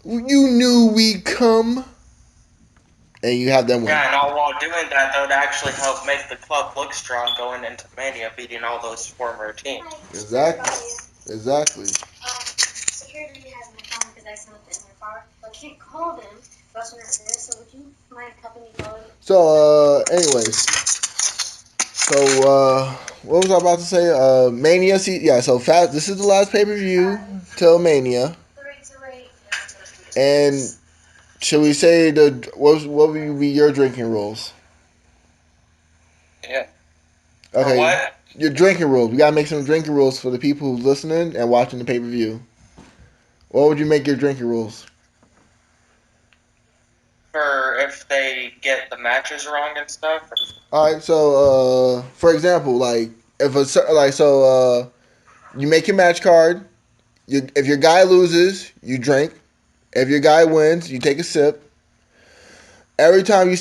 you knew we'd come," and you have them win. Yeah, and all while doing that, that would actually help make the club look strong going into Mania, beating all those former teams. Exactly. Security has my phone because I smoked it in their car. So I can't call them. Russell not there, so would you mind helping me call them? So, anyways. So, what was I about to say? Mania, yeah, so this is the last pay-per-view till Mania. And should we say what would be your drinking rules? Yeah. Okay. For what? Your drinking rules. We gotta make some drinking rules for the people who's listening and watching the pay-per-view. What would you make your drinking rules? For if they get the matches wrong and stuff? All right. So, for example, like you make your match card. If your guy loses, you drink. If your guy wins, you take a sip. Every time you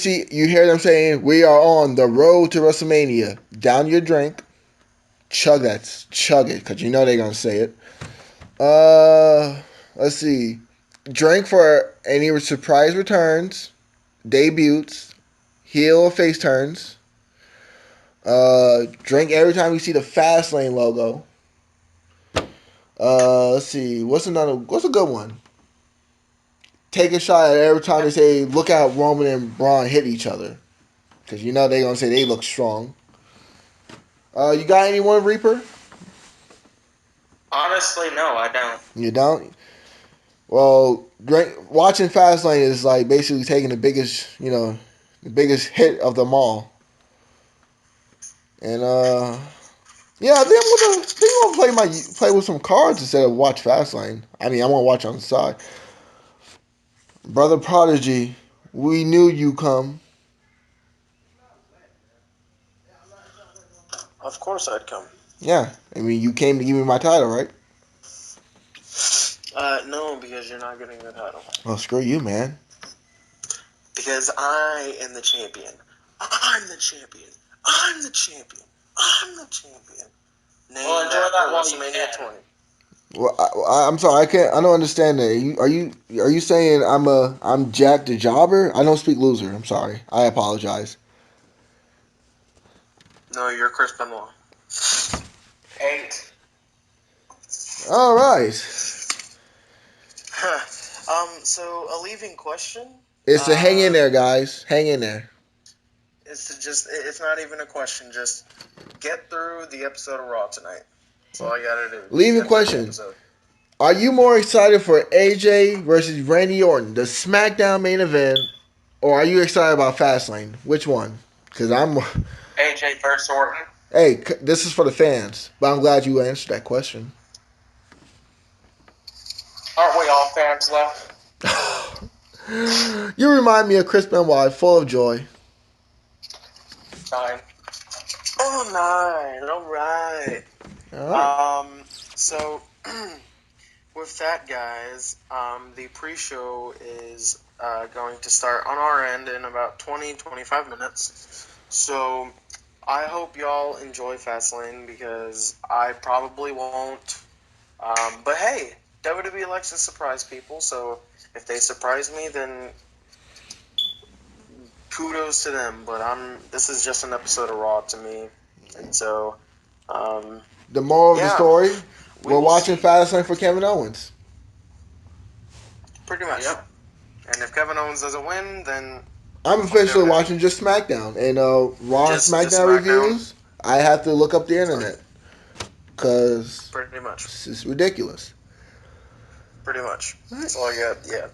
hear them saying, "We are on the road to WrestleMania," down your drink, chug it, cause you know they're gonna say it. Let's see, drink for any surprise returns, debuts, heel or face turns. Drink every time you see the Fastlane logo. Let's see, what's a good one? Take a shot at every time they say, "Look out, Roman and Braun hit each other," because you know they're gonna say they look strong. You got anyone, Reaper? Honestly, no, I don't. You don't? Well, watching Fastlane is like basically taking the biggest hit of them all. And yeah, I think I'm gonna play with some cards instead of watch Fastlane. I mean, I want to watch on the side. Brother Prodigy, we knew you come. Of course I'd come. Yeah, I mean, you came to give me my title, right? No, because you're not getting the title. Well, screw you, man. Because I am the champion. I'm the champion. I'm the champion. I'm the champion. Well, enjoy that while you can. Well, I'm sorry, I don't understand that. Are you saying I'm Jack the Jobber? I don't speak loser. I'm sorry. I apologize. No, you're Chris Benoit. 8. All right. So a leaving question. It's to hang in there, guys. Hang in there. It's not even a question. Just get through the episode of Raw tonight. That's all I gotta do. Leaving question. Are you more excited for AJ versus Randy Orton, the SmackDown main event, or are you excited about Fastlane? Which one? Because I'm. AJ versus Orton. Hey, this is for the fans, but I'm glad you answered that question. Aren't we all fans, though? You remind me of Chris Benoit, full of joy. Fine. All right. So with that, guys, the pre-show is going to start on our end in about 20-25 minutes. So I hope y'all enjoy Fastlane because I probably won't. But hey, WWE likes to surprise people, so if they surprise me, then kudos to them. But this is just an episode of Raw to me, and so The moral of the story: we're watching see. Fastlane for Kevin Owens. Pretty much. Yep. And if Kevin Owens doesn't win, then I'm officially watching just SmackDown and Raw and SmackDown reviews. I have to look up the internet because pretty much it's ridiculous. Pretty much. That's all I got. Yeah.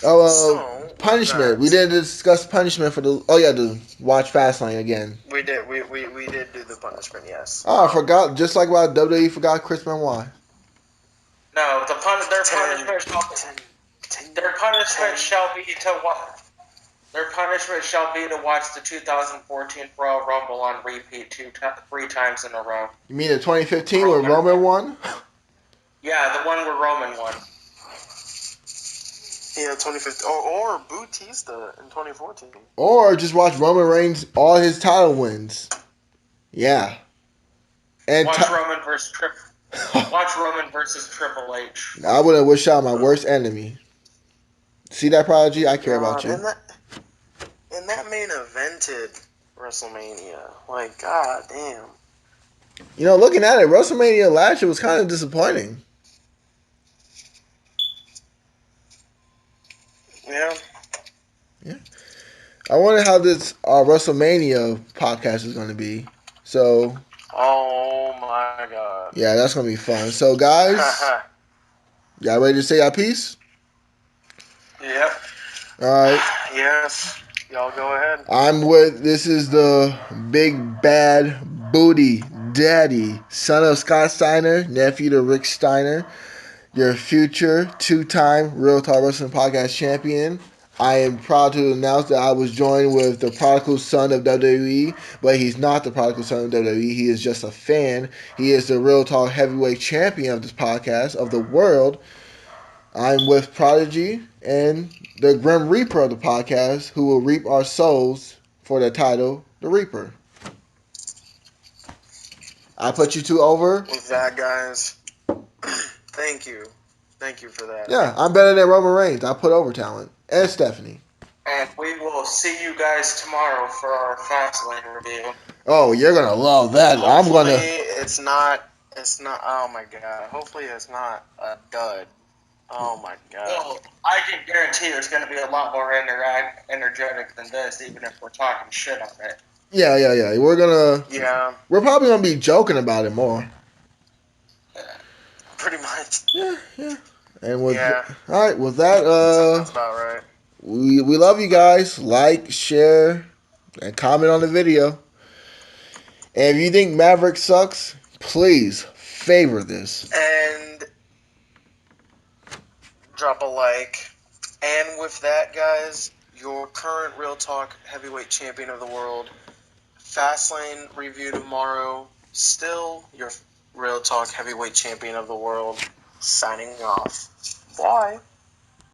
Oh, punishment. We didn't discuss punishment for the. Oh yeah, to watch Fastlane again. We did. We did do the punishment. Yes. Oh, I forgot. Just like about WWE forgot Chris Benoit. No, their punishment shall be to watch. Their punishment shall be to watch the 2014 Royal Rumble on repeat 3 times in a row. You mean the 2015 where Roman won? Yeah, the one where Roman won. Yeah, 2015. Or Bautista in 2014. Or just watch Roman Reigns, all his title wins. Yeah. And watch Roman versus Triple H. I would have wished out my worst enemy. See that, Prodigy? I care about you. And that main evented WrestleMania. Like, god damn. You know, looking at it, WrestleMania last year was kind of disappointing. Yeah. Yeah. I wonder how this WrestleMania podcast is going to be. So. Oh my god. Yeah, that's going to be fun. So, guys, y'all ready to say our piece? Yep. All right. Yes. Y'all go ahead. This is the big bad booty daddy, son of Scott Steiner, nephew to Rick Steiner, your future 2-time Real Talk Wrestling Podcast champion. I am proud to announce that I was joined with the prodigal son of WWE, but he's not the prodigal son of WWE. He is just a fan. He is the Real Talk Heavyweight Champion of this podcast, of the world. I'm with Prodigy and the Grim Reaper of the podcast, who will reap our souls for the title, the Reaper. I put you two over. With that, guys, thank you. Thank you for that. Yeah, I'm better than Roman Reigns. I put over talent. And Stephanie. And we will see you guys tomorrow for our Fastlane review. Oh, you're going to love that. Hopefully it's not, oh my god. Hopefully it's not a dud. Oh my god. Well, I can guarantee it's going to be a lot more energetic than this, even if we're talking shit on it. Yeah. We're probably going to be joking about it more. Yeah. Pretty much. Yeah. And all right, with that, that's about right. We love you guys. Like, share, and comment on the video. And if you think Maverick sucks, please favor this. And drop a like. And with that, guys, your current Real Talk Heavyweight Champion of the world, Fastlane review tomorrow. Still your Real Talk Heavyweight Champion of the world. Signing off. Bye.